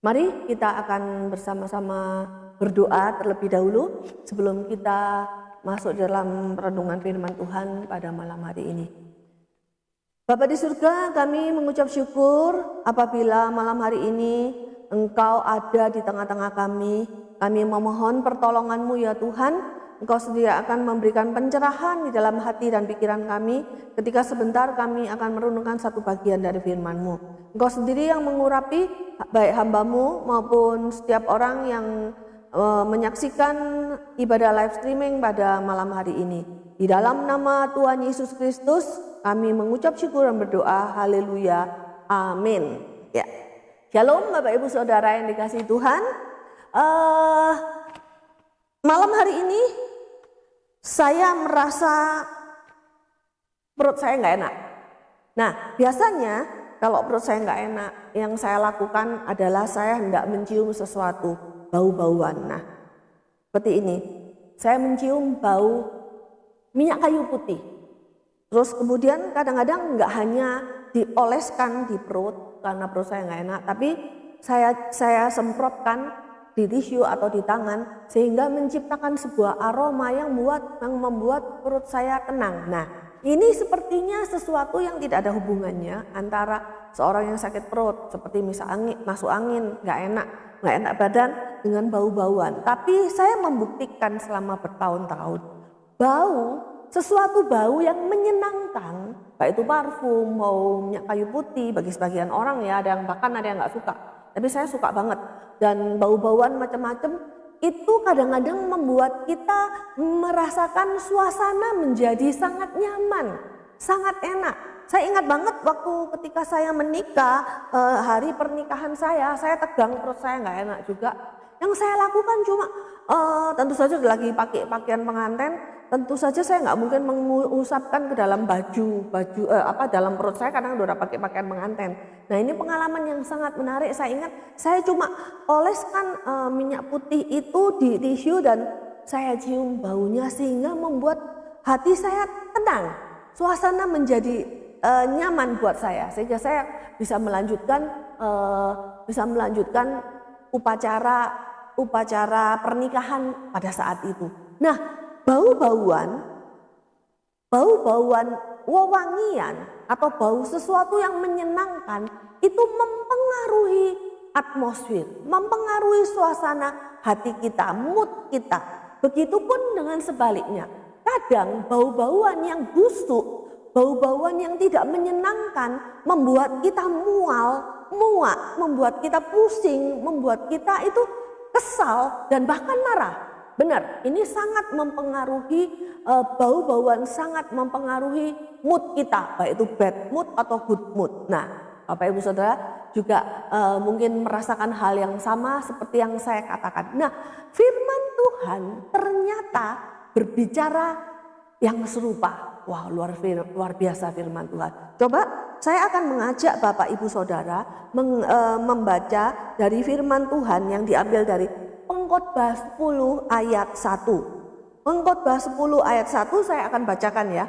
Mari kita akan bersama-sama berdoa terlebih dahulu sebelum kita masuk dalam renungan firman Tuhan pada malam hari ini. Bapa di surga, kami mengucap syukur apabila malam hari ini Engkau ada di tengah-tengah kami. Kami memohon pertolongan-Mu ya Tuhan. Engkau sendiri akan memberikan pencerahan di dalam hati dan pikiran kami ketika sebentar kami akan merenungkan satu bagian dari firman-Mu. Engkau sendiri yang mengurapi baik hamba-Mu maupun setiap orang yang menyaksikan ibadah live streaming pada malam hari ini. Di dalam nama Tuhan Yesus Kristus kami mengucap syukur dan berdoa. Haleluya. Amin. Ya. Shalom Bapak Ibu Saudara yang dikasihi Tuhan. Malam hari ini saya merasa perut saya nggak enak. Nah, biasanya kalau perut saya nggak enak, yang saya lakukan adalah saya hendak mencium sesuatu, bau-bauan. Nah, seperti ini, saya mencium bau minyak kayu putih. Terus kemudian kadang-kadang nggak hanya dioleskan di perut karena perut saya nggak enak, tapi saya semprotkan di tisu atau di tangan sehingga menciptakan sebuah aroma yang membuat perut saya tenang. Nah, ini sepertinya sesuatu yang tidak ada hubungannya antara seorang yang sakit perut seperti misalnya masuk angin, nggak enak badan dengan bau-bauan. Tapi saya membuktikan selama bertahun-tahun sesuatu bau yang menyenangkan, baik itu parfum mau minyak kayu putih bagi sebagian orang ya, ada yang nggak suka. Tapi saya suka banget. Dan bau-bauan macam-macam itu kadang-kadang membuat kita merasakan suasana menjadi sangat nyaman, sangat enak. Saya ingat banget waktu ketika saya menikah, hari pernikahan saya tegang, perut saya nggak enak juga. Yang saya lakukan cuma tentu saja lagi pakai pakaian pengantin, tentu saja saya nggak mungkin mengusapkan ke dalam baju dalam perut saya karena udah pakai pakaian pengantin. Nah, ini pengalaman yang sangat menarik. Saya ingat saya cuma oleskan minyak putih itu di tisu dan saya cium baunya sehingga membuat hati saya tenang. Suasana menjadi nyaman buat saya sehingga saya bisa melanjutkan upacara pernikahan pada saat itu. Nah, bau-bauan wewangian atau bau sesuatu yang menyenangkan itu mempengaruhi atmosfer, mempengaruhi suasana hati kita, mood kita. Begitupun dengan sebaliknya. Kadang bau-bauan yang busuk, bau-bauan yang tidak menyenangkan membuat kita muak, membuat kita pusing, membuat kita itu kesal dan bahkan marah. Benar, ini sangat mempengaruhi bau-bauan, sangat mempengaruhi mood kita, baik itu bad mood atau good mood. Nah, Bapak Ibu Saudara juga mungkin merasakan hal yang sama seperti yang saya katakan. Nah, firman Tuhan ternyata berbicara yang serupa. Wah, luar biasa firman Tuhan. Coba saya akan mengajak Bapak Ibu Saudara membaca dari firman Tuhan yang diambil dari Pengkhotbah 10 ayat 1. Pengkhotbah 10 ayat 1 saya akan bacakan ya.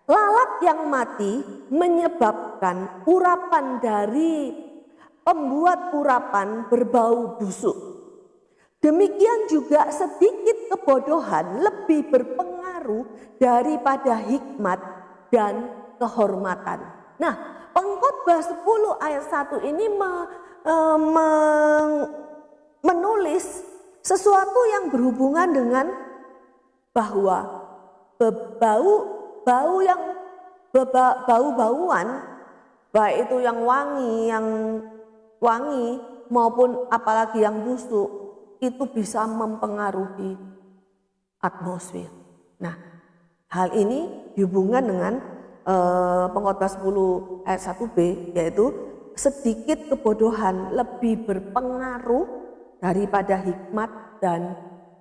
Lalat yang mati menyebabkan urapan dari pembuat urapan berbau busuk. Demikian juga sedikit kebodohan lebih berpengaruh daripada hikmat dan kehormatan. Nah, Pengkhotbah 10 ayat 1 ini menulis sesuatu yang berhubungan dengan bahwa bau-bauan, baik itu yang wangi maupun apalagi yang busuk, itu bisa mempengaruhi atmosfer. Nah, hal ini dihubungkan dengan Pengkhotbah 10 ayat 1b, yaitu sedikit kebodohan lebih berpengaruh daripada hikmat dan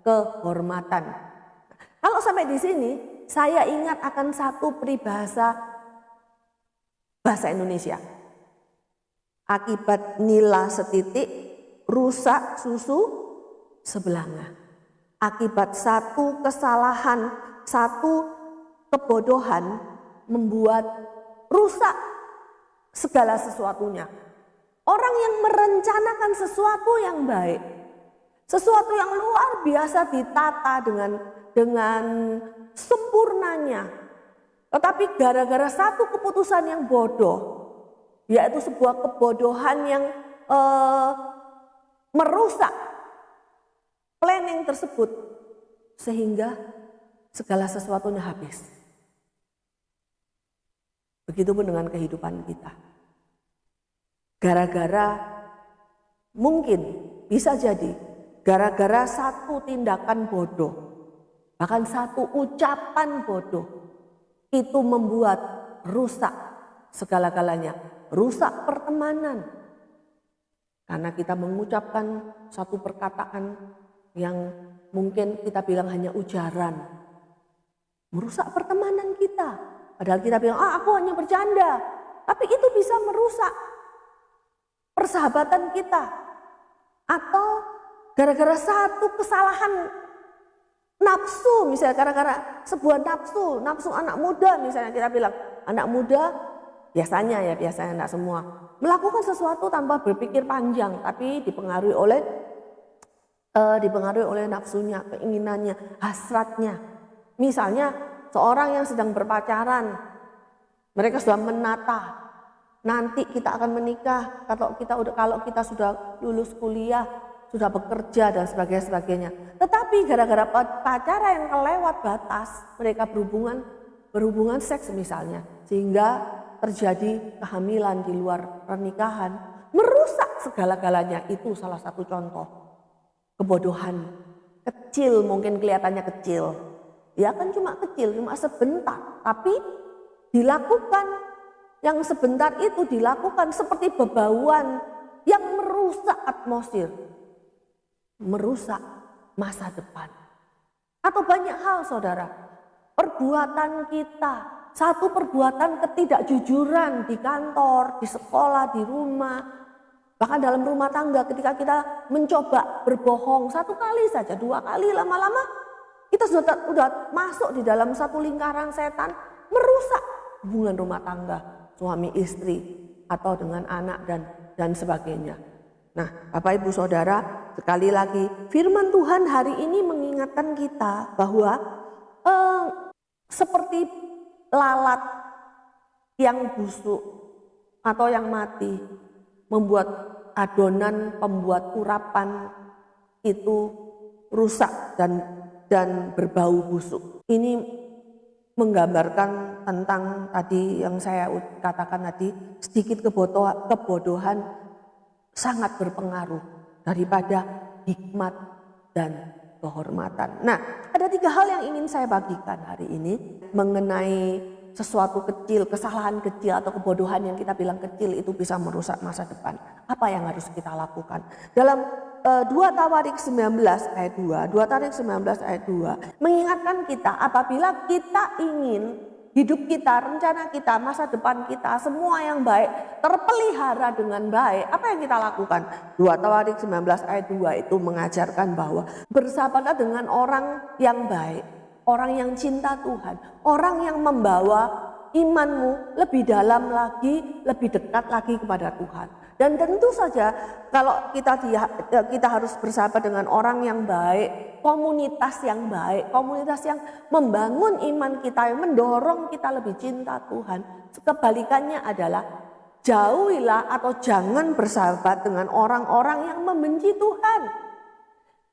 kehormatan. Kalau sampai di sini, saya ingat akan satu peribahasa bahasa Indonesia. Akibat nila setitik, rusak susu sebelanga. Akibat satu kesalahan, satu kebodohan membuat rusak segala sesuatunya. Orang yang merencanakan sesuatu yang baik, sesuatu yang luar biasa ditata dengan sempurnanya. Tetapi gara-gara satu keputusan yang bodoh, yaitu sebuah kebodohan yang merusak planning tersebut, sehingga segala sesuatunya habis. Begitupun dengan kehidupan kita. Gara-gara, mungkin bisa jadi gara-gara satu tindakan bodoh, bahkan satu ucapan bodoh, itu membuat rusak segala-galanya, rusak pertemanan. Karena kita mengucapkan satu perkataan yang mungkin kita bilang hanya ujaran, merusak pertemanan kita. Padahal kita bilang, aku hanya bercanda, tapi itu bisa merusak persahabatan kita. Atau gara-gara satu kesalahan nafsu, misalnya gara-gara sebuah nafsu anak muda, misalnya kita bilang, anak muda biasanya tidak semua, melakukan sesuatu tanpa berpikir panjang, tapi dipengaruhi oleh nafsunya, keinginannya, hasratnya. Misalnya seorang yang sedang berpacaran, mereka sudah menata, nanti kita akan menikah kalau kita sudah lulus kuliah, sudah bekerja dan sebagainya. Tetapi gara-gara pacaran yang kelewat batas, mereka berhubungan seks misalnya, sehingga terjadi kehamilan di luar pernikahan, merusak segala-galanya. Itu salah satu contoh kebodohan kecil, mungkin kelihatannya kecil, ya kan cuma kecil, cuma sebentar, tapi dilakukan, yang sebentar itu dilakukan seperti bebauan yang merusak atmosfer, merusak masa depan. Atau banyak hal, saudara, perbuatan kita, satu perbuatan ketidakjujuran di kantor, di sekolah, di rumah, bahkan dalam rumah tangga, ketika kita mencoba berbohong satu kali saja, dua kali, lama-lama kita sudah masuk di dalam satu lingkaran setan, merusak hubungan rumah tangga, suami istri, atau dengan anak dan sebagainya. Nah, Bapak Ibu Saudara, sekali lagi firman Tuhan hari ini mengingatkan kita bahwa seperti lalat yang busuk atau yang mati, membuat adonan pembuat urapan itu rusak dan berbau busuk. Ini menggambarkan tentang tadi yang saya katakan tadi, sedikit kebodohan sangat berpengaruh daripada hikmat dan kehormatan. Nah, ada 3 hal yang ingin saya bagikan hari ini mengenai sesuatu kecil, kesalahan kecil atau kebodohan yang kita bilang kecil itu bisa merusak masa depan. Apa yang harus kita lakukan? Dalam 2 Tawarik 19 ayat 2 mengingatkan kita, apabila kita ingin hidup kita, rencana kita, masa depan kita, semua yang baik terpelihara dengan baik, apa yang kita lakukan? 2 Tawarik 19 ayat 2 itu mengajarkan bahwa bersahabatlah dengan orang yang baik, orang yang cinta Tuhan, orang yang membawa imanmu lebih dalam lagi, lebih dekat lagi kepada Tuhan. Dan tentu saja kalau kita harus bersahabat dengan orang yang baik, komunitas yang baik, komunitas yang membangun iman kita, yang mendorong kita lebih cinta Tuhan. Kebalikannya adalah jauhilah atau jangan bersahabat dengan orang-orang yang membenci Tuhan.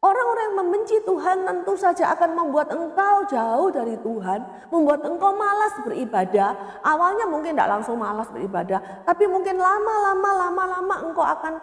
Orang-orang yang membenci Tuhan tentu saja akan membuat engkau jauh dari Tuhan, membuat engkau malas beribadah. Awalnya mungkin tidak langsung malas beribadah, tapi mungkin lama-lama engkau akan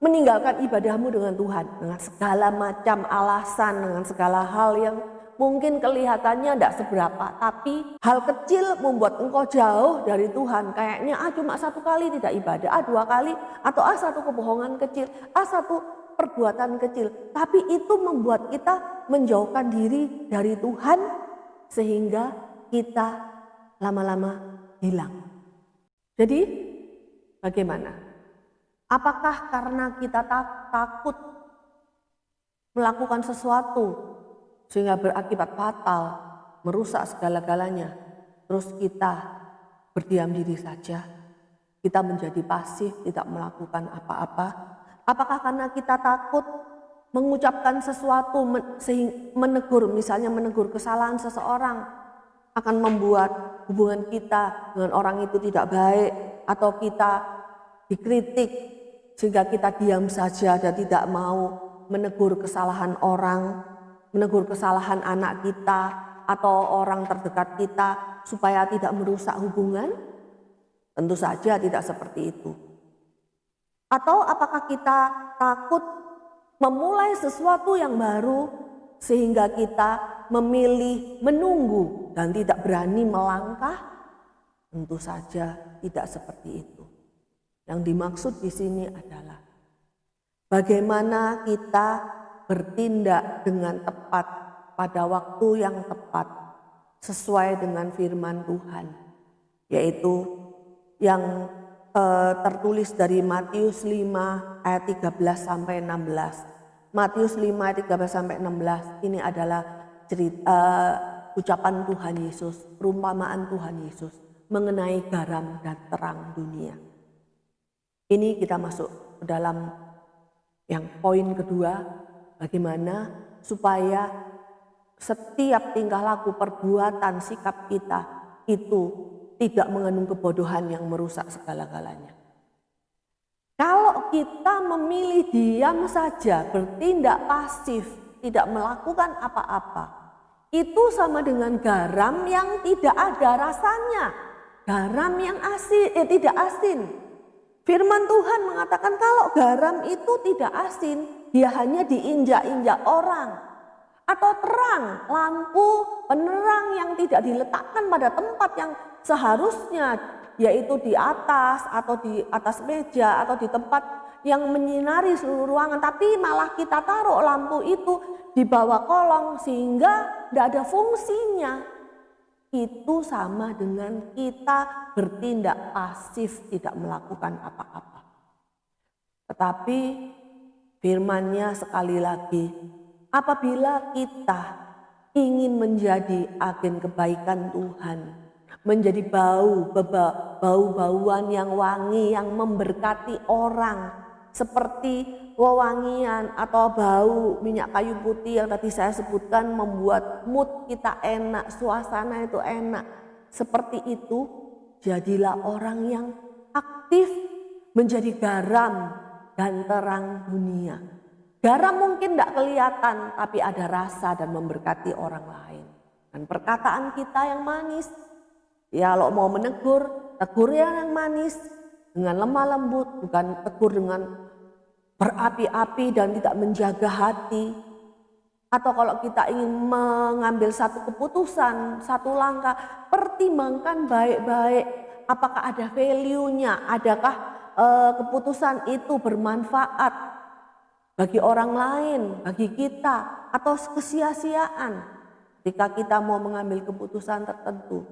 meninggalkan ibadahmu dengan Tuhan, dengan segala macam alasan, dengan segala hal yang mungkin kelihatannya tidak seberapa, tapi hal kecil membuat engkau jauh dari Tuhan. Kayaknya cuma 1 kali tidak ibadah, 2 kali, atau 1 kebohongan kecil, 1 perbuatan kecil, tapi itu membuat kita menjauhkan diri dari Tuhan sehingga kita lama-lama hilang. Jadi bagaimana? Apakah karena kita takut melakukan sesuatu sehingga berakibat fatal, merusak segala-galanya, terus kita berdiam diri saja? kita menjadi pasif, tidak melakukan apa-apa? Apakah karena kita takut mengucapkan sesuatu, menegur, misalnya menegur kesalahan seseorang akan membuat hubungan kita dengan orang itu tidak baik, atau kita dikritik sehingga kita diam saja dan tidak mau menegur kesalahan orang, menegur kesalahan anak kita atau orang terdekat kita supaya tidak merusak hubungan? Tentu saja tidak seperti itu. Atau apakah kita takut memulai sesuatu yang baru sehingga kita memilih menunggu dan tidak berani melangkah? Tentu saja tidak seperti itu. Yang dimaksud di sini adalah bagaimana kita bertindak dengan tepat pada waktu yang tepat sesuai dengan firman Tuhan, yaitu yang tertulis dari Matius 5 ayat 13 sampai 16. Matius 5 ayat 13 sampai 16 ini adalah cerita ucapan Tuhan Yesus, perumpamaan Tuhan Yesus mengenai garam dan terang dunia. Ini kita masuk ke dalam yang poin kedua, bagaimana supaya setiap tingkah laku, perbuatan, sikap kita itu tidak mengandung kebodohan yang merusak segala-galanya. Kalau kita memilih diam saja, bertindak pasif, tidak melakukan apa-apa, itu sama dengan garam yang tidak ada rasanya. Garam yang tidak asin. Firman Tuhan mengatakan kalau garam itu tidak asin, dia hanya diinjak-injak orang. Atau terang, lampu penerang yang tidak diletakkan pada tempat yang seharusnya, yaitu di atas atau di atas meja atau di tempat yang menyinari seluruh ruangan, tapi malah kita taruh lampu itu di bawah kolong sehingga tidak ada fungsinya. Itu sama dengan kita bertindak pasif, tidak melakukan apa-apa. Tetapi firman-Nya sekali lagi, apabila kita ingin menjadi agen kebaikan Tuhan, menjadi bau-bauan yang wangi, yang memberkati orang, seperti wewangian atau bau minyak kayu putih yang tadi saya sebutkan membuat mood kita enak, suasana itu enak. Seperti itu, jadilah orang yang aktif menjadi garam dan terang dunia. Garam mungkin tidak kelihatan, tapi ada rasa dan memberkati orang lain. Dan perkataan kita yang manis, ya kalau mau menegur, tegur yang manis, dengan lemah lembut, bukan tegur dengan berapi-api dan tidak menjaga hati. Atau kalau kita ingin mengambil satu keputusan, satu langkah, pertimbangkan baik-baik apakah ada value-nya, adakah keputusan itu bermanfaat bagi orang lain, bagi kita, atau kesia-siaan ketika kita mau mengambil keputusan tertentu.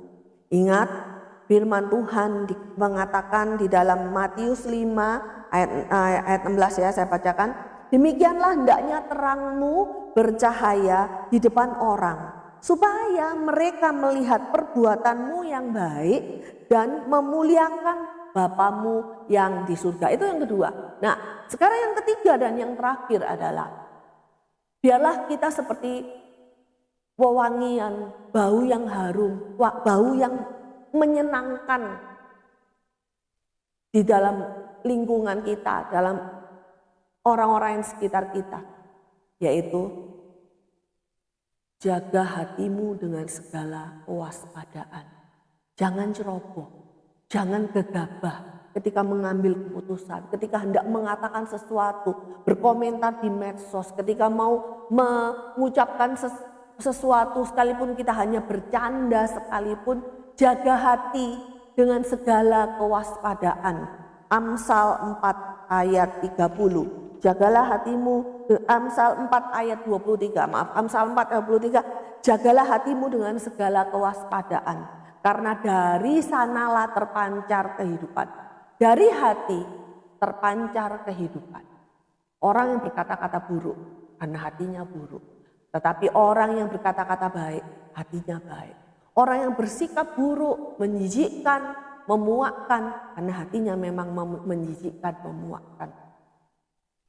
Ingat, firman Tuhan mengatakan di dalam Matius 5 ayat 16 ya, saya bacakan. Demikianlah hendaknya terangmu bercahaya di depan orang, supaya mereka melihat perbuatanmu yang baik dan memuliakan Bapamu yang di surga. Itu yang kedua. Nah, sekarang yang ketiga dan yang terakhir adalah biarlah kita seperti wewangian, bau yang harum, bau yang menyenangkan di dalam lingkungan kita, dalam orang-orang yang sekitar kita, yaitu jaga hatimu dengan segala kewaspadaan. Jangan ceroboh, jangan gegabah ketika mengambil keputusan, ketika hendak mengatakan sesuatu, berkomentar di medsos, ketika mau mengucapkan sesuatu sekalipun kita hanya bercanda sekalipun, jaga hati dengan segala kewaspadaan. Amsal 4 ayat 30. Jagalah hatimu, Amsal 4 ayat 23. Amsal 4 ayat 23. Jagalah hatimu dengan segala kewaspadaan, karena dari sanalah terpancar kehidupan. Dari hati terpancar kehidupan. Orang yang berkata-kata buruk karena hatinya buruk. Tetapi orang yang berkata-kata baik, hatinya baik. Orang yang bersikap buruk, menjijikkan, memuakkan, karena hatinya memang menjijikkan, memuakkan.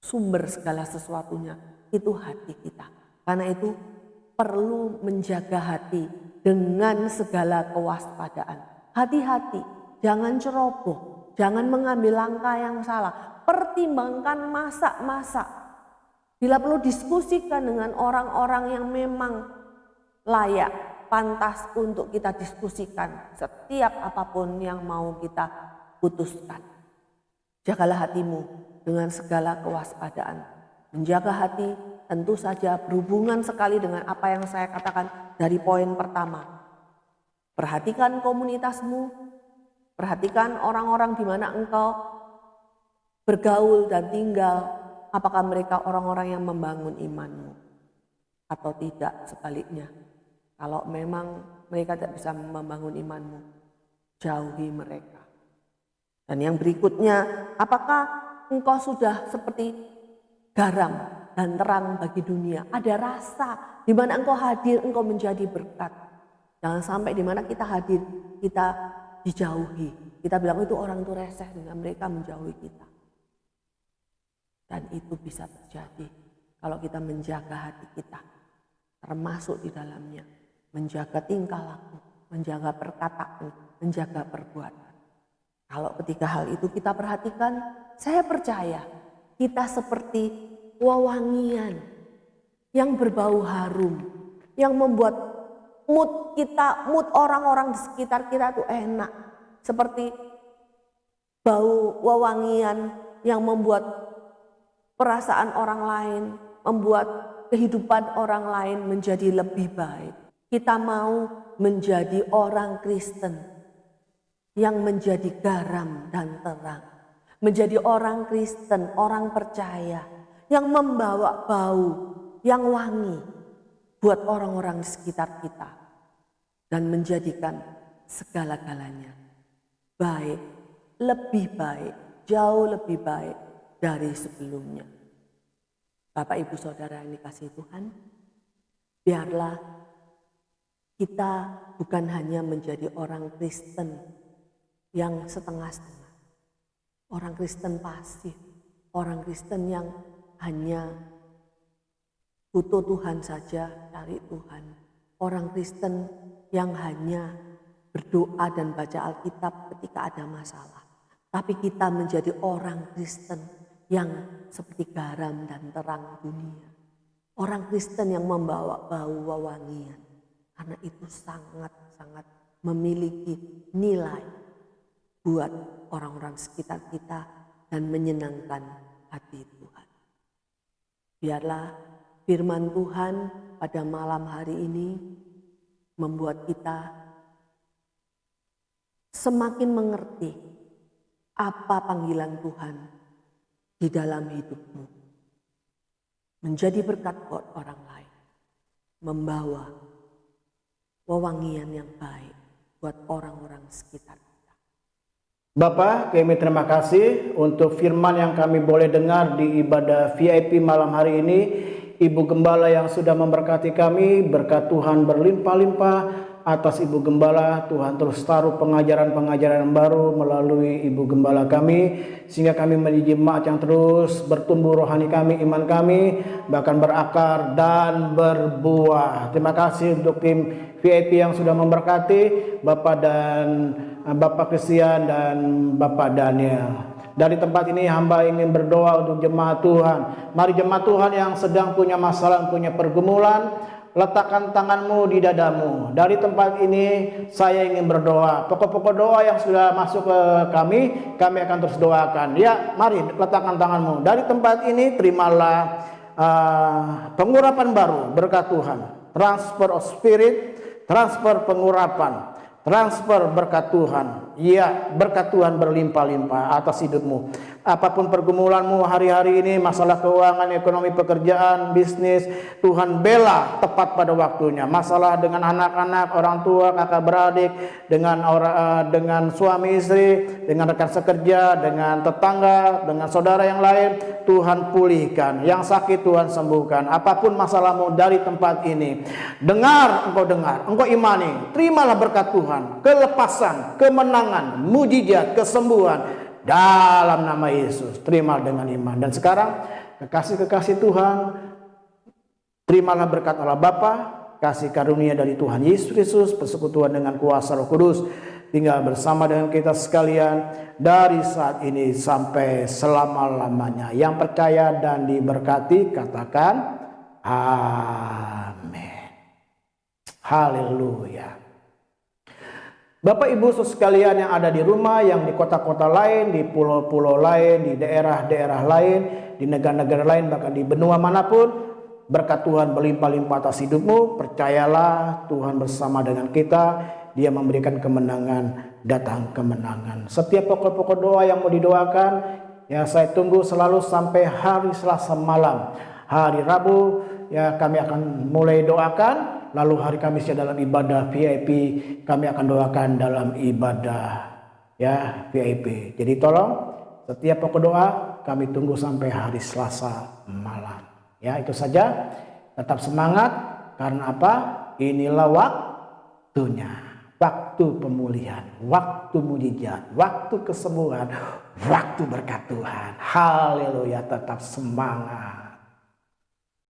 Sumber segala sesuatunya itu hati kita. Karena itu perlu menjaga hati dengan segala kewaspadaan. Hati-hati, jangan ceroboh, jangan mengambil langkah yang salah. Pertimbangkan masa-masa. Bila perlu diskusikan dengan orang-orang yang memang layak, pantas untuk kita diskusikan setiap apapun yang mau kita putuskan. Jagalah hatimu dengan segala kewaspadaan. Menjaga hati tentu saja berhubungan sekali dengan apa yang saya katakan dari poin pertama. Perhatikan komunitasmu, perhatikan orang-orang di mana engkau bergaul dan tinggal. Apakah mereka orang-orang yang membangun imanmu atau tidak, sebaliknya. Kalau memang mereka tidak bisa membangun imanmu, jauhi mereka. Dan yang berikutnya, apakah engkau sudah seperti garam dan terang bagi dunia? Ada rasa di mana engkau hadir, engkau menjadi berkat. Jangan sampai di mana kita hadir, kita dijauhi. Kita bilang itu orang itu reseh, dengan mereka menjauhi kita. Dan itu bisa terjadi kalau kita menjaga hati kita, termasuk di dalamnya. Menjaga tingkah laku, menjaga perkataan, menjaga perbuatan. Kalau ketika hal itu kita perhatikan, saya percaya kita seperti wewangian yang berbau harum, yang membuat mood kita, mood orang-orang di sekitar kita itu enak. Seperti bau wewangian yang membuat perasaan orang lain, membuat kehidupan orang lain menjadi lebih baik. Kita mau menjadi orang Kristen yang menjadi garam dan terang. Menjadi orang Kristen, orang percaya yang membawa bau yang wangi buat orang-orang di sekitar kita. Dan menjadikan segala-galanya baik, lebih baik, jauh lebih baik dari sebelumnya. Bapak, Ibu, Saudara yang dikasihi Tuhan, biarlah kita bukan hanya menjadi orang Kristen yang setengah-setengah. Orang Kristen pasif, orang Kristen yang hanya butuh Tuhan saja, cari Tuhan. Orang Kristen yang hanya berdoa dan baca Alkitab ketika ada masalah. Tapi kita menjadi orang Kristen yang seperti garam dan terang dunia. Orang Kristen yang membawa bau wewangian. Karena itu sangat-sangat memiliki nilai buat orang-orang sekitar kita dan menyenangkan hati Tuhan. Biarlah firman Tuhan pada malam hari ini membuat kita semakin mengerti apa panggilan Tuhan di dalam hidupmu. Menjadi berkat buat orang lain. Membawa wewangian yang baik buat orang-orang sekitar kita. Bapak, kami terima kasih untuk firman yang kami boleh dengar di ibadah VIP malam hari ini. Ibu Gembala yang sudah memberkati kami, berkat Tuhan berlimpah-limpah atas Ibu Gembala. Tuhan terus taruh pengajaran-pengajaran baru melalui Ibu Gembala kami, sehingga kami menjadi jemaat yang terus bertumbuh rohani kami, iman kami, bahkan berakar dan berbuah. Terima kasih untuk tim VIP yang sudah memberkati, Bapak dan Bapak Christian dan Bapak Daniel. Dari tempat ini hamba ingin berdoa untuk jemaat Tuhan. Mari jemaat Tuhan yang sedang punya masalah, punya pergumulan, letakkan tanganmu di dadamu. Dari tempat ini saya ingin berdoa. Pokok-pokok doa yang sudah masuk ke kami akan terus doakan. Ya, mari letakkan tanganmu. Dari tempat ini terimalah pengurapan baru berkat Tuhan. Transfer of spirit, transfer pengurapan, transfer berkat Tuhan. Ya, berkat Tuhan berlimpah-limpah atas hidupmu. Apapun pergumulanmu hari-hari ini, masalah keuangan, ekonomi, pekerjaan, bisnis, Tuhan bela tepat pada waktunya. Masalah dengan anak-anak, orang tua, kakak beradik, dengan suami istri, dengan rekan sekerja, dengan tetangga, dengan saudara yang lain, Tuhan pulihkan. Yang sakit Tuhan sembuhkan. Apapun masalahmu dari tempat ini, engkau imani, terimalah berkat Tuhan, kelepasan, kemenangan, kemenangan, mujizat, kesembuhan dalam nama Yesus. Terima dengan iman. Dan sekarang kekasih-kekasih Tuhan, terimalah berkat Allah Bapa, kasih karunia dari Tuhan Yesus Kristus, persekutuan dengan kuasa Roh Kudus, tinggal bersama dengan kita sekalian dari saat ini sampai selama-lamanya. Yang percaya dan diberkati katakan amin. Haleluya. Bapak Ibu saudara sekalian yang ada di rumah, yang di kota-kota lain, di pulau-pulau lain, di daerah-daerah lain, di negara-negara lain, bahkan di benua manapun, berkat Tuhan berlimpah-limpah atas hidupmu. Percayalah, Tuhan bersama dengan kita. Dia memberikan kemenangan, datang kemenangan. Setiap pokok-pokok doa yang mau didoakan, ya saya tunggu selalu sampai hari Selasa malam. Hari Rabu ya kami akan mulai doakan. Lalu hari Kamis dalam ibadah VIP kami akan doakan dalam ibadah ya VIP. Jadi tolong setiap pokok doa kami tunggu sampai hari Selasa malam. Ya itu saja. Tetap semangat karena apa? Inilah waktunya. Waktu pemulihan, waktu mujizat, waktu kesembuhan, waktu berkat Tuhan. Haleluya, tetap semangat.